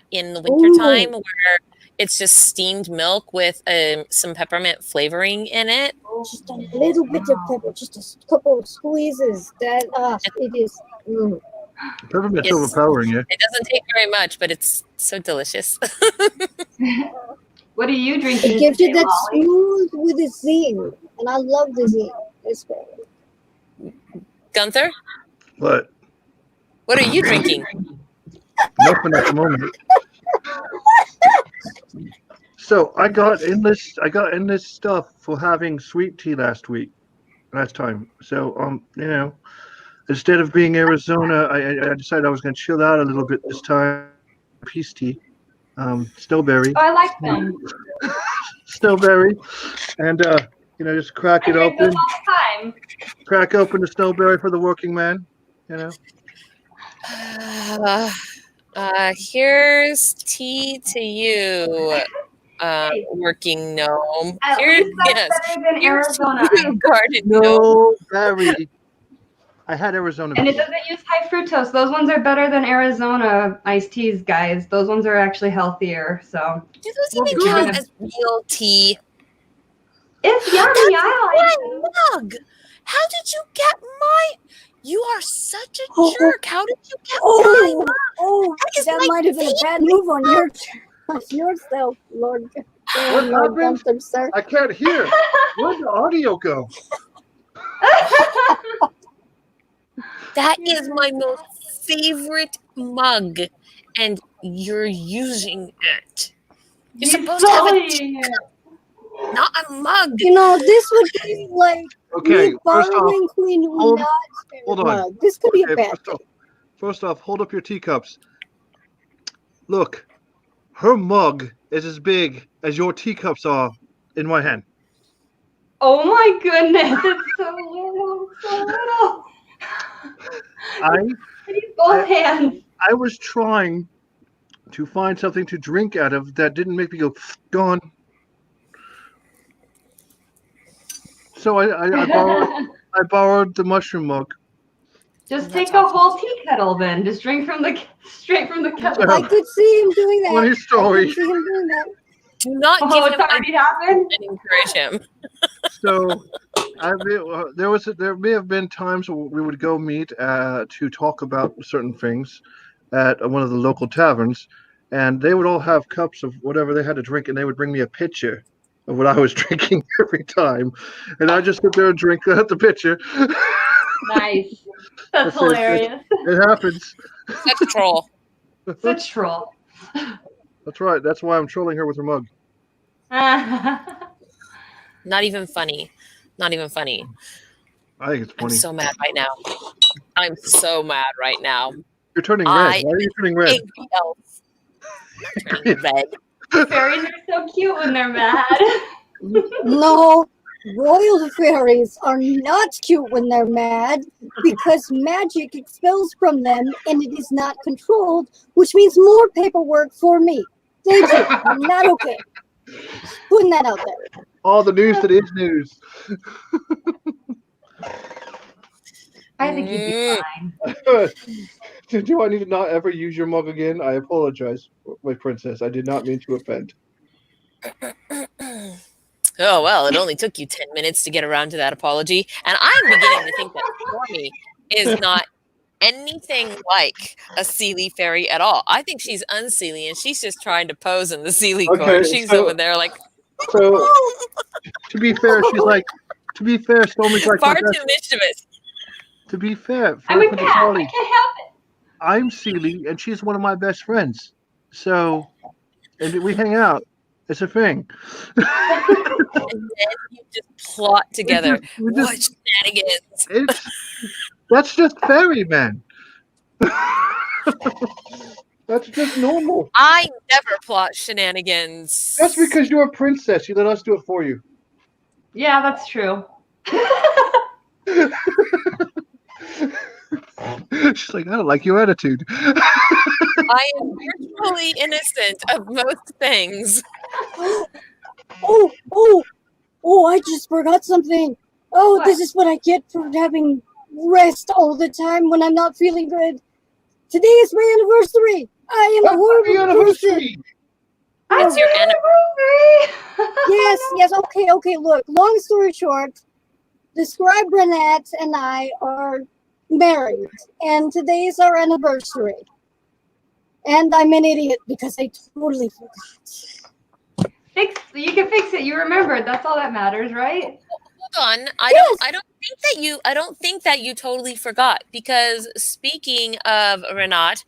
in the wintertime, where it's just steamed milk with some peppermint flavoring in it. Just a little bit of pepper, just a couple of squeezes. That it is. Peppermint's overpowering you. It doesn't take very much, but it's so delicious. What are you drinking? It gives you that Molly? smooth with the zing, and I love the zing. It's great. Gunther, What? what are you drinking? Nothing at the moment. So I got in this stuff for having sweet tea last time. So instead of being Arizona, I decided I was going to chill out a little bit this time. Peace tea, snowberry. Oh, I like them. Snowberry, and just crack it drink open. those all the time. Crack open the snowberry for the working man. Here's tea to you, working gnome. At least that's better than Arizona ice. Garden gnome. Snowberry. I had Arizona. And it before. doesn't use high fructose. Those ones are better than Arizona iced teas, guys. Those ones are actually healthier. So Do those even count as real tea? it's yummy. I like them. Mug. How did you get my? You are such a jerk. How did you get my mug? That might have been a bad move on yourself, Lord Gunther, sir. I can't hear. Where'd the audio go? That is my most favorite mug, and you're using it. You're supposed to have a teacup, not a mug. This would be like Okay, me borrowing Queen Unad's hold on. mug. This could be a bad thing. First off, hold up your teacups. Look, her mug is as big as your teacups are in my hand. Oh my goodness, it's so little, so little. I need both hands. I was trying to find something to drink out of that didn't make me go gone. So I borrowed the mushroom mug. Just take a whole tea kettle then. Just drink straight from the kettle. I could see him doing that. Funny story. I could see him doing that. Do not give him already happened? and encourage him. So there may have been times where we would go meet to talk about certain things at one of the local taverns, and they would all have cups of whatever they had to drink, and they would bring me a pitcher of what I was drinking every time, and I just sit there and drink out the pitcher. Nice. That's hilarious. It happens. Such a troll. Such troll. That's right. That's why I'm trolling her with her mug. Not even funny. Not even funny. I think it's funny. I'm so mad right now. I'm so mad right now. You're turning red. Why are you turning red? Angry elf. Turning red. Fairies are so cute when they're mad. No, royal fairies are not cute when they're mad because magic expels from them and it is not controlled, which means more paperwork for me. Thank you. Not okay. Just putting that out there. All the news that is news. I think you'd be fine. Do I need to not ever use your mug again? I apologize, my princess. I did not mean to offend. Oh, well, it only took you 10 minutes to get around to that apology. And I'm beginning to think that Stormy is not anything like a Seelie fairy at all. I think she's unseelie and she's just trying to pose in the Seelie court. She's over there like... So, to be fair, Stormy's like far too mischievous. To be fair, I'm a cat. I can't help it. I'm Seelie, and she's one of my best friends. So, and we hang out. It's a thing. And then you just plot together. What shenanigans? That's just fairy, man. That's just normal. I never plot shenanigans. That's because you're a princess. You let us do it for you. Yeah, that's true. She's like, I don't like your attitude. I am virtually innocent of most things. I just forgot something. Oh, What? This is what I get for having rest all the time when I'm not feeling good. Today is my anniversary. I am a horrible person. It's your anniversary. Yes. Okay. Look, long story short, the scribe Renette and I are married, and today is our anniversary. And I'm an idiot because I totally forgot. You can fix it. You remembered. That's all that matters, right? Hold on. I don't think that you totally forgot, because speaking of Renat,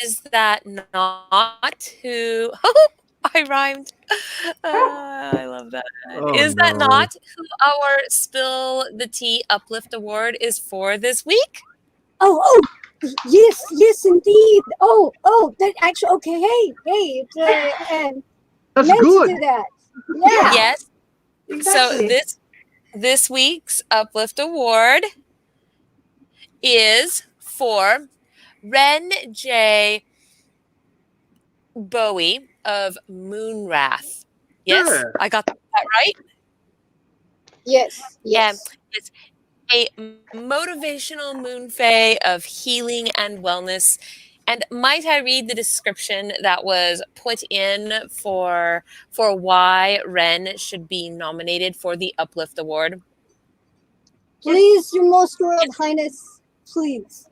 is that not who I rhymed? I love that. Is that not who our Spill the Tea Uplift Award is for this week? Oh, yes, indeed. Oh, that actually, okay, hey, that's meant good. to do that. Yeah. Yes. Exactly. So this week's Uplift Award is for Ren J. Bowie of Moonwrath. Yes, Yeah. I got that right. Yes. Yeah, it's a motivational moon fae of healing and wellness. And might I read the description that was put in for why Ren should be nominated for the Uplift Award? Please, Your Most Royal Highness, please.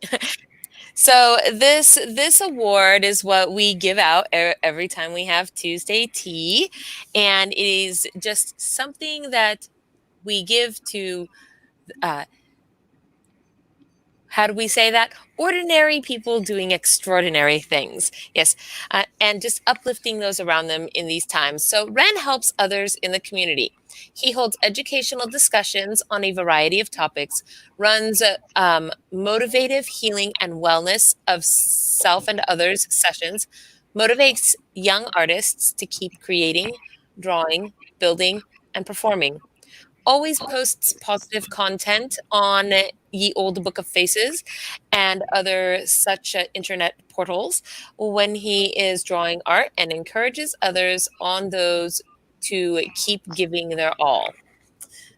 So this award is what we give out every time we have Tuesday tea, and it is just something that we give to how do we say that? Ordinary people doing extraordinary things. Yes. And just uplifting those around them in these times. So Ren helps others in the community. He holds educational discussions on a variety of topics, runs motivative healing and wellness of self and others sessions, motivates young artists to keep creating, drawing, building, and performing. Always posts positive content on Ye Olde Book of Faces and other such internet portals when he is drawing art, and encourages others on those to keep giving their all.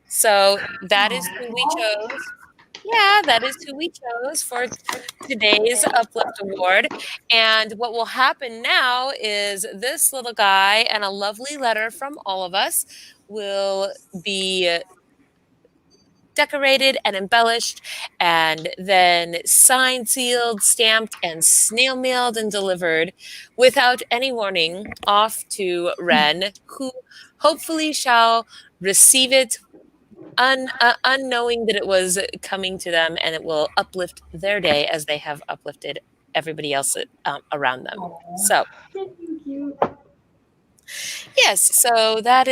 So that is who we chose. Yeah, that is who we chose for today's Uplift Award. And what will happen now is this little guy and a lovely letter from all of us will be decorated and embellished and then signed, sealed, stamped, and snail mailed and delivered without any warning off to Ren, who hopefully shall receive it unknowing that it was coming to them, and it will uplift their day as they have uplifted everybody else around them. So yes, so that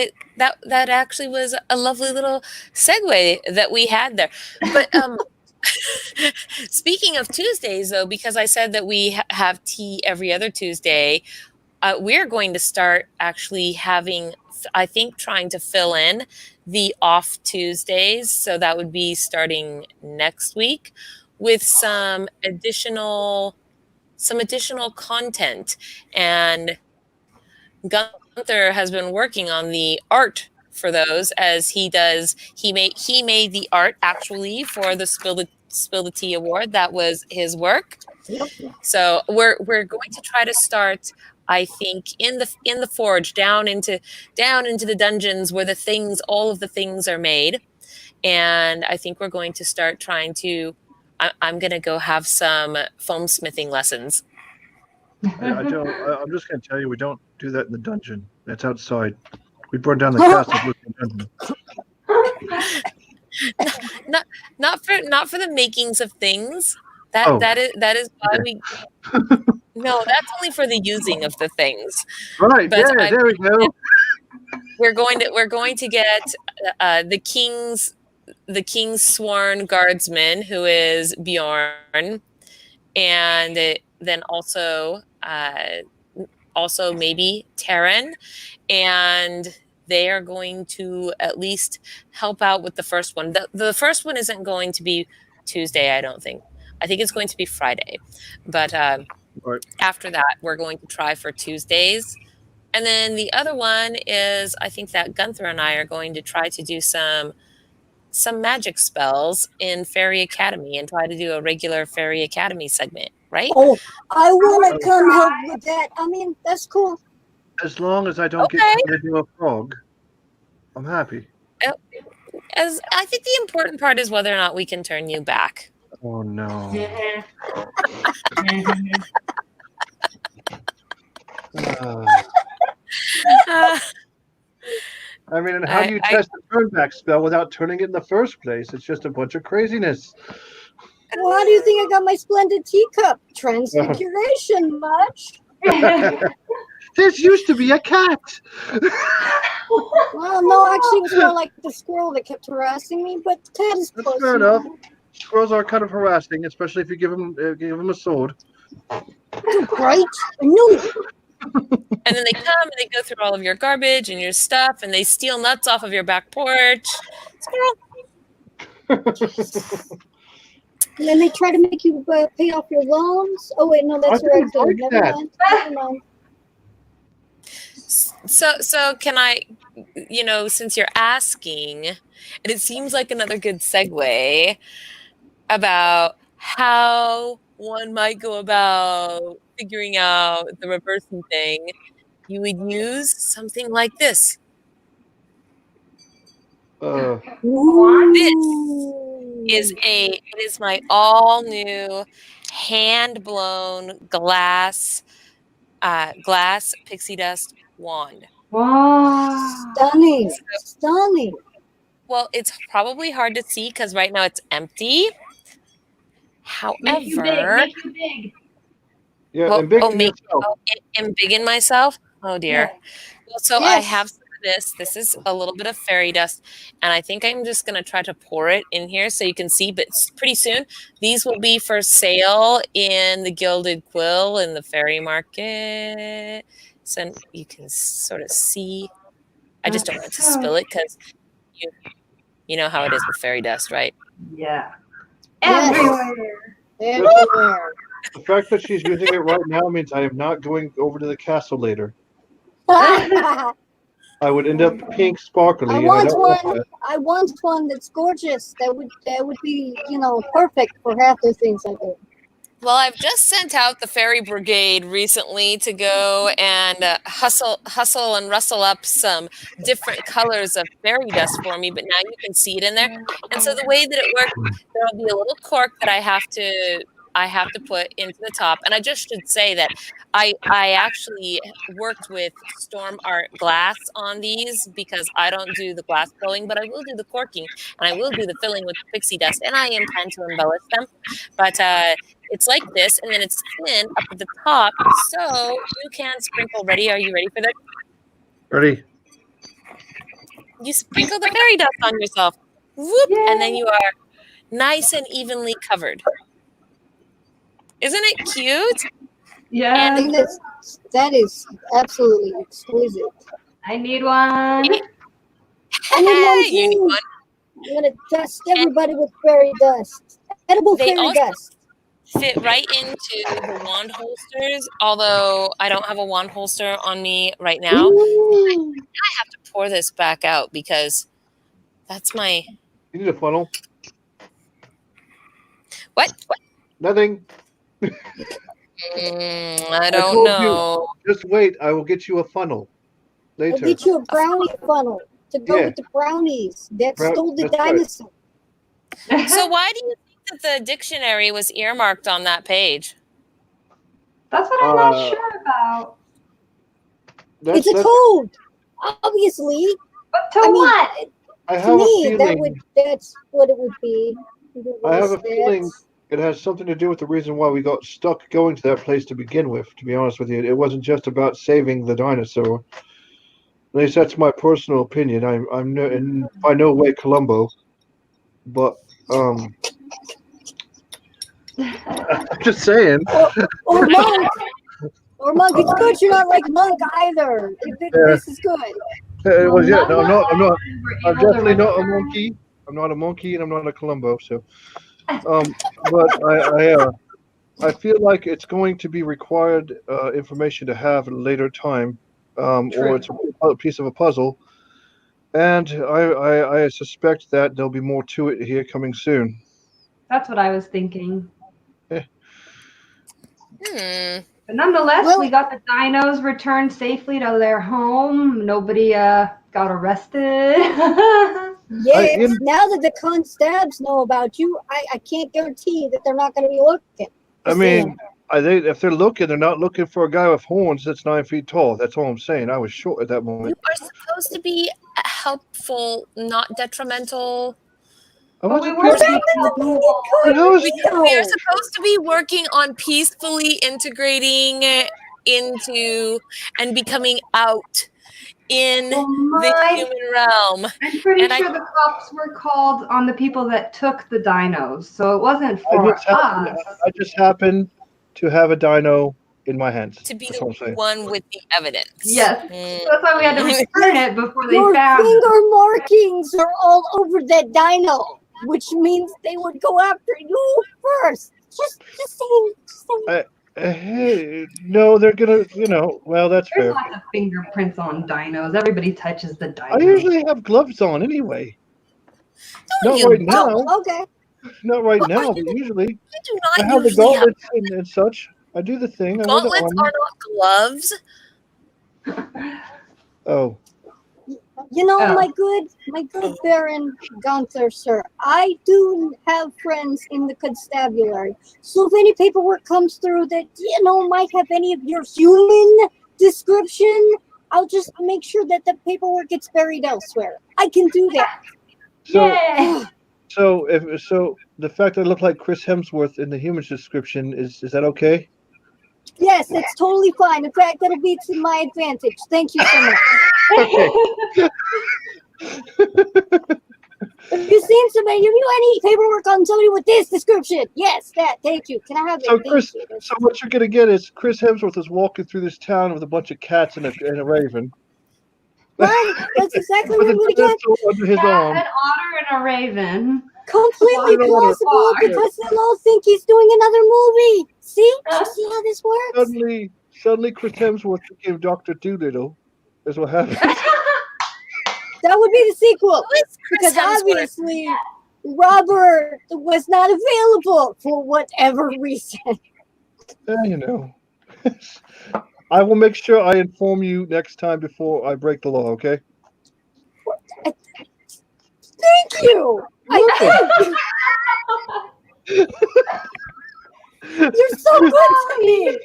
actually was a lovely little segue that we had there. But speaking of Tuesdays, though, because I said that we have tea every other Tuesday, we're going to start actually having I think, trying to fill in the off Tuesdays. So that would be starting next week with some additional content. And Gunther has been working on the art for those, as he made the art actually for the Spill the Tea Award. That was his work. Yep. So we're going to try to start, I think, in the forge, down into the dungeons where all of the things are made. And I think we're going to start trying to I'm going to go have some foam smithing lessons. I'm just going to tell you, we don't do that in the dungeon. That's outside. We burned down the castle with the dungeon. Not for the makings of things. That is why we. No, that's only for the using of the things. Right. But yeah, there we go. We're going to get the king's sworn guardsman, who is Bjorn, and then also maybe Taryn, and they are going to at least help out with the first one. The first one isn't going to be Tuesday, I don't think. I think it's going to be Friday. But after that, we're going to try for Tuesdays. And then the other one is, I think that Gunther and I are going to try to do some magic spells in Fairy Academy and try to do a regular Fairy Academy segment, right? Oh, I want to come help with that. I mean, that's cool. As long as I don't get turned into a frog, I'm happy. As I think the important part is whether or not we can turn you back. Oh no. I mean, and how do you test the turn back spell without turning it in the first place? It's just a bunch of craziness. Well, how do you think I got my splendid teacup? Transfiguration, much? This used to be a cat. Well, no, actually, it was more like the squirrel that kept harassing me, but the cat is close. Fair enough. Squirrels are kind of harassing, especially if you give them a sword. Right? I knew it. And then they come and they go through all of your garbage and your stuff, and they steal nuts off of your back porch. Squirrel. And then they try to make you pay off your loans. Oh wait, no, that's right. Never mind. So can I, since you're asking, and it seems like another good segue about how one might go about figuring out the reversing thing, you would use something like this. This is my all new hand blown glass pixie dust wand. Wow. Stunning. Well, it's probably hard to see because right now it's empty. However, make you big. Yeah, and big in myself. Oh dear. Yeah. Well, so yes. I have some of this. This is a little bit of fairy dust, and I think I'm just gonna try to pour it in here so you can see. But pretty soon, these will be for sale in the Gilded Quill in the fairy market, so you can sort of see. I just don't want to spill it because you know how it is with fairy dust, right? Yeah. Everywhere. The fact that she's using it right now means I am not going over to the castle later. I would end up pink sparkly. I want one that's gorgeous. That would be, perfect for half the things I do. Well, I've just sent out the Fairy Brigade recently to go and hustle and rustle up some different colors of fairy dust for me, but now you can see it in there. And so the way that it works, there'll be a little cork that I have to put into the top. And I just should say that I actually worked with Storm Art Glass on these because I don't do the glass blowing, but I will do the corking and I will do the filling with the pixie dust, and I intend to embellish them. But it's like this, and then it's thin up at the top, so you can sprinkle. Ready? Are you ready for that? Ready. You sprinkle the fairy dust on yourself. Whoop! Yay. And then you are nice and evenly covered. Isn't it cute? Yeah. And that is absolutely exquisite. I need one. I need one Hey, you need too. one. I'm gonna dust everybody with fairy dust. Edible They fairy also dust. fit right into the wand holsters, although I don't have a wand holster on me right now. Ooh. I have to pour this back out because that's my... You need a funnel. What? Nothing. I don't told you. know. Just wait. I will get you a funnel I'll later. get you a brownie funnel to go Yeah. with the brownies that stole the That's right. dinosaur. So why do you think that the dictionary was earmarked on that page? That's what I'm not sure about. It's a code, obviously. But to I mean, what? I to have a me, feeling. that's what it would be. I have a feeling it has something to do with the reason why we got stuck going to that place to begin with. To be honest with you, it wasn't just about saving the dinosaur. At least that's my personal opinion. I'm by no way Columbo, but I'm just saying. Or Monk. Or Monk. It's good you're not like Monk either. This is good. Well, yeah, no, I'm not. We're I'm able to definitely not a return. monkey. I'm not a monkey, and I'm not a Columbo. So, but I feel like it's going to be required information to have at a later time, or it's a piece of a puzzle, and I suspect that there'll be more to it here coming soon. That's what I was thinking. Hmm. But nonetheless, Well- we got the dinos returned safely to their home. Nobody got arrested. Yes, now that the constabs know about you, I can't guarantee that they're not going to be looking. I mean, if they're looking, they're not looking for a guy with horns that's 9 feet tall. That's all I'm saying. I was short at that You moment. are supposed to be helpful, not detrimental. I But we wasn't were being- being How is- We are supposed to be working on peacefully integrating into and becoming out in the human realm. I'm pretty And sure the cops were called on the people that took the dinos, so it wasn't for us. I just happened to have a dino in my hands. To be That's all I'm saying. one with the evidence. Yes, that's why we had to return it before they Your found it. finger markings are all over that dino, which means they would go after you first. Just saying. Hey, no, they're gonna, well, that's There's fair. lots of fingerprints on dinos. Everybody touches the I dinos. usually have gloves on anyway. No, Not you right now. don't. Okay. Not right But now, but usually. You do I not have the usually have gauntlets and such. I do the thing. I wear the gauntlets. armor. Are not gloves. Oh. You know, my good Baron Gunther, sir, I do have friends in the constabulary. So if any paperwork comes through that, might have any of your human description, I'll just make sure that the paperwork gets buried elsewhere. I can do that. So the fact that I look like Chris Hemsworth in the human description is that okay? Yes, it's totally fine. In fact, that'll be to my advantage. Thank you so much. Okay. If you seen somebody, you any paperwork on somebody with this description? Yes, that. Thank you. Can I have it? So Thank Chris, you. so what you're gonna get is Chris Hemsworth is walking through this town with a bunch of cats and a raven. Right, that's exactly what I'm going to get. Under his arm. An otter and a raven. Completely plausible because they'll all think he's doing another movie. See? See how this works? Suddenly Chris Hemsworth became Dr. Doolittle. Is what happened. That would be the sequel. Because Hemsworth? obviously Robert was not available for whatever reason. I will make sure I inform you next time before I break the law, okay? Thank you. You're so good to me.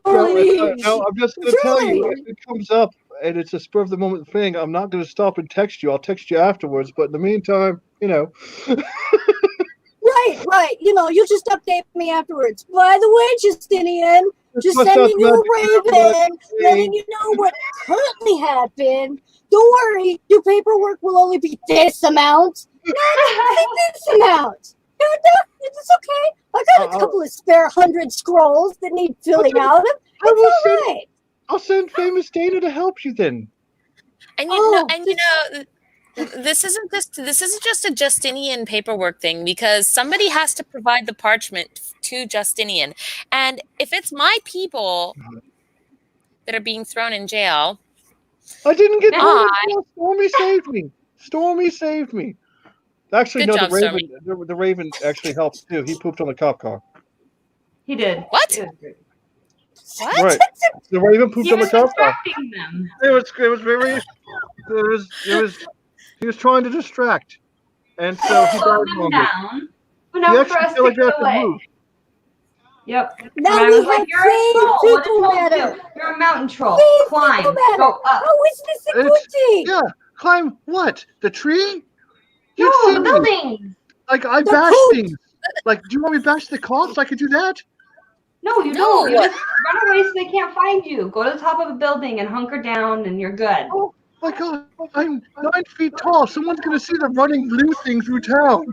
No, I'm just going to tell you, if it comes up and it's a spur of the moment thing, I'm not going to stop and text you. I'll text you afterwards. But in the meantime, Right. You just update me afterwards. By the way, Justinian, just sending you a raven, letting you know what currently happened. Don't worry, your paperwork will only be this amount. Not this amount. No, it's okay. I got a couple of spare 100 scrolls that need filling out. It's all right. I'll send famous Dana to help you then. And this isn't just a Justinian paperwork thing, because somebody has to provide the parchment to Justinian. And if it's my people that are being thrown in jail, I didn't get thrown in jail. Stormy saved me. Stormy saved me. Actually, Good no, job, the Raven actually helped too. He pooped on the cop car. He did. What? It was great. What? Right. The Raven pooped He on the was cop car. distracting them. It was very. He was trying to distract, and so he Slow died them longer. down. He Enough for actually us to telegraphed get the away. move. Yep. Now And I we was like, have you're a troll. What people did you matter. do? You're a mountain troll. These Climb. people matter. Go up. How is this a good thing? Yeah, climb what? The tree? No, You'd see the me. buildings. Like I The bash poop. things. Like, do you want me to bash the cops? I could do that. No, you No. don't. You just run away so they can't find you. Go to the top of a building and hunker down, and you're good. Oh my God, I'm 9 feet tall. Someone's gonna see the running blue thing through town.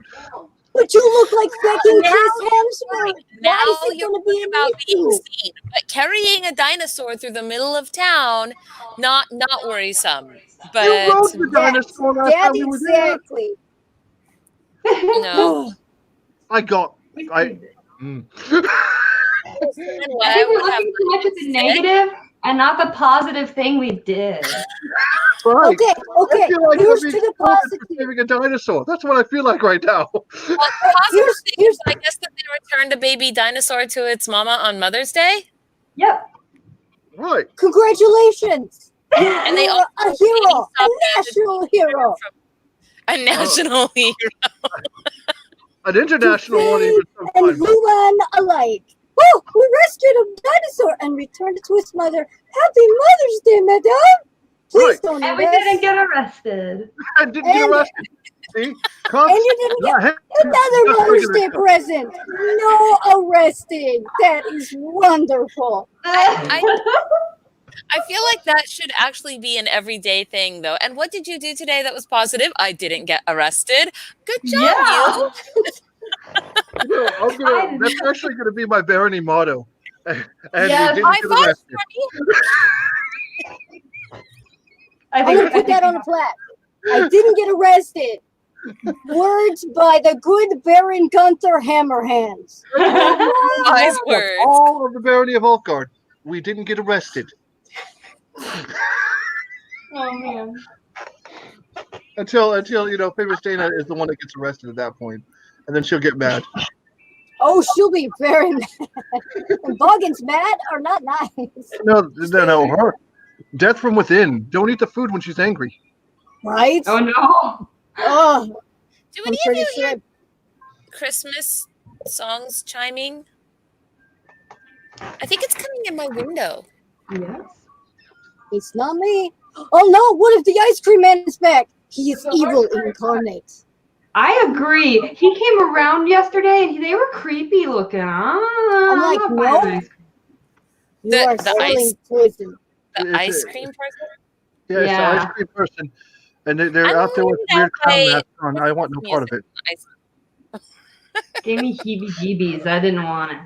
But you look like fucking Now- Chris Hemsworth. Now Why is it you're going to be talking an about being issue? seen, but carrying a dinosaur through the middle of town, not worrisome. You But rode the dinosaur last time we were there. Exactly. no. I got. And And I think we're looking too much at the negative and not the positive thing we did. Right. Okay, I feel like here's I'm to being the scolded positive. for saving a dinosaur. That's what I feel like right now. Well, the positive thing Here's is, I guess, that they returned a baby dinosaur to its mama on Mother's Day. Yep. Right. congratulations. And they You're also a hero, a gave national hero. A national hero. An international one even And sometimes. UN alike. Oh, we rescued a dinosaur and returned it to its mother. Happy Mother's Day, madame. Please Right. don't And we arrest. didn't get arrested. I didn't get And- arrested. See? And you didn't get another Mother's Day present. No arresting. That is wonderful. I feel like that should actually be an everyday thing, though. And what did you do today that was positive? I didn't get arrested. Good job, Yeah. You. That's actually going to be my barony motto. And Yes. we High didn't get five, arrested. I'm going to put that on a plaque. I didn't get arrested. Words by the good Baron Gunther Hammerhands. Wise words. All of the barony of Ulfgard. We didn't get arrested. Oh man. Until famous Dana is the one that gets arrested at that point. And then she'll get mad. Oh, she'll be very mad. And Boggin's mad or not nice. No, her. Death from within. Don't eat the food when she's angry. Right? Oh no. Oh, Do I'm any of pretty you sure. hear Christmas songs chiming? I think it's coming in my window. Yes. It's not me. Oh no, what if the ice cream man is back? He is evil incarnate. I agree. He came around yesterday and they were creepy looking. I'm like, not no. buying ice cream. You are The selling ice- poison. The It's ice a- cream person? Yeah, it's Yeah. an ice cream person. And they're I'm out there with wondering weird clown if masks on. I want no part of it. Gave me heebie-jeebies. I didn't want it.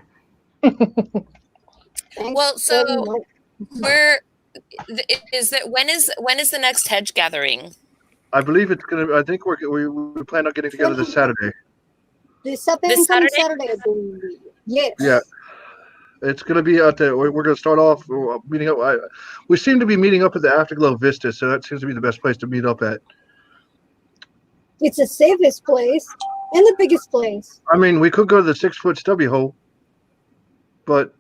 Thanks Well, so very much. when is the next hedge gathering? I believe it's gonna. I think we plan on getting together this Saturday. This coming Saturday, I believe. Yes. Yeah. It's gonna be at the. We're gonna start off meeting up. We seem to be meeting up at the Afterglow Vista, so that seems to be the best place to meet up at. It's the safest place and the biggest place. I mean, we could go to the 6-foot stubby hole, but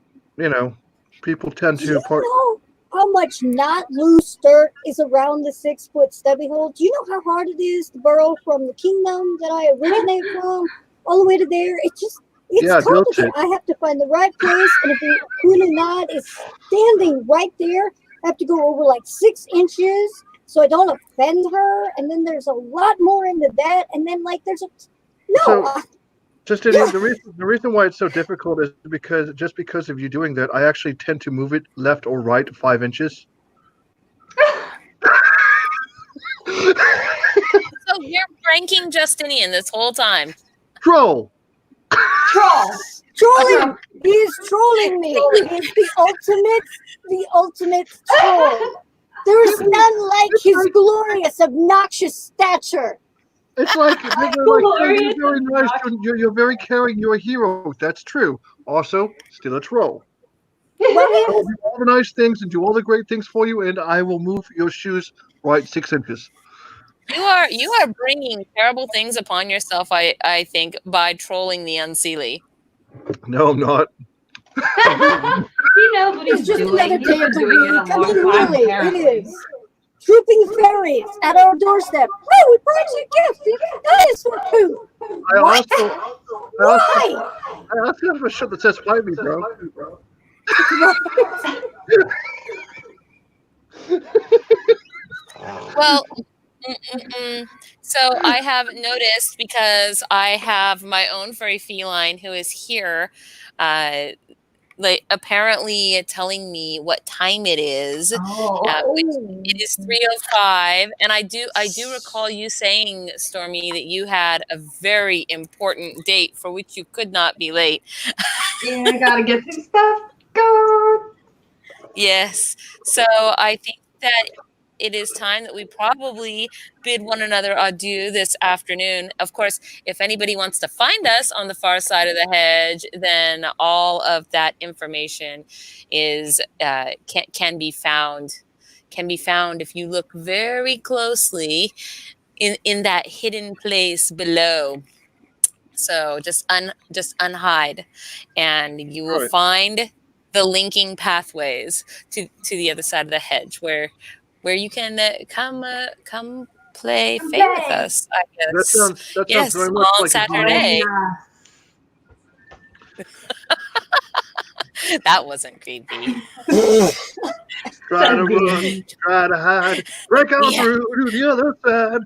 people tend Do to you part. know how much not loose dirt is around the 6-foot stubby hole? Do you know how hard it is to burrow from the kingdom that I originate from all the way to there? It's Yeah, complicated. I have to find the right place, and if the Kunanad is standing right there, I have to go over like 6 inches so I don't offend her. And then there's a lot more into that, and then like there's a The reason why it's so difficult is because of you doing that, I actually tend to move it left or right 5 inches. So you're pranking Justinian this whole time. Troll. Troll. trolling. He is trolling me. He is the ultimate troll. There is none like his glorious, obnoxious stature. It's like you're very nice. You're very caring. You're a hero. That's true. Also, still a troll. Well, I will do all the nice things and do all the great things for you, and I will move your shoes right 6 inches. You are bringing terrible things upon yourself, I think, by trolling the unseelie. No, I'm not. He knows what it's he's just doing. another He's day been of the doing it week. a I long mean, time, really, apparently. it is. Trooping fairies at our doorstep. Oh, we brought you a gift. That is for poo. I What? also Why? have a shirt that says "Fight me, bro." Well, so I have noticed, because I have my own furry feline who is here, like apparently telling me what time it is. Which it is 3:05, and I do recall you saying, Stormy, that you had a very important date for which you could not be late. Yeah, I gotta get some stuff going. Yes. So I think that it is time that we probably bid one another adieu this afternoon. Of course, if anybody wants to find us on the far side of the hedge, then all of that information is can be found. Can be found if you look very closely in that hidden place below. So just unhide, and you will Right. find the linking pathways to the other side of the hedge, where you can come play Fae with us, I guess. That sounds Yes, very much on like a deal. Saturday. That wasn't creepy. Try to run, try to hide, break out Yeah. through to the other side.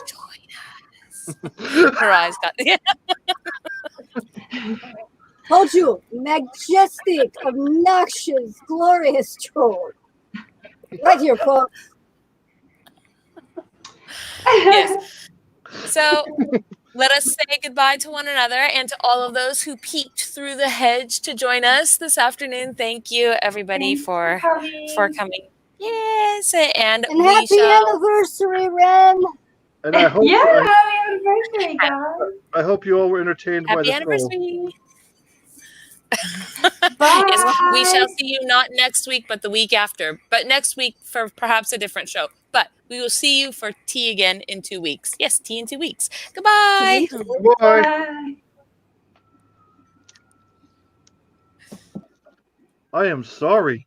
Join us. Her eyes got. Yeah. Told you, majestic, obnoxious, glorious troll. Right here, folks. Yes. So let us say goodbye to one another, and to all of those who peeked through the hedge to join us this afternoon. Thank you, everybody, for coming. Yes, and we happy shall. anniversary, Ren. And I hope happy anniversary, guys. I hope you all were entertained by Happy the troll. anniversary. Bye. Yes, we shall see you not next week, but the week after. But next week for perhaps a different show. But we will see you for tea again in 2 weeks. Yes, tea in 2 weeks. Goodbye. Bye. Bye. I am sorry.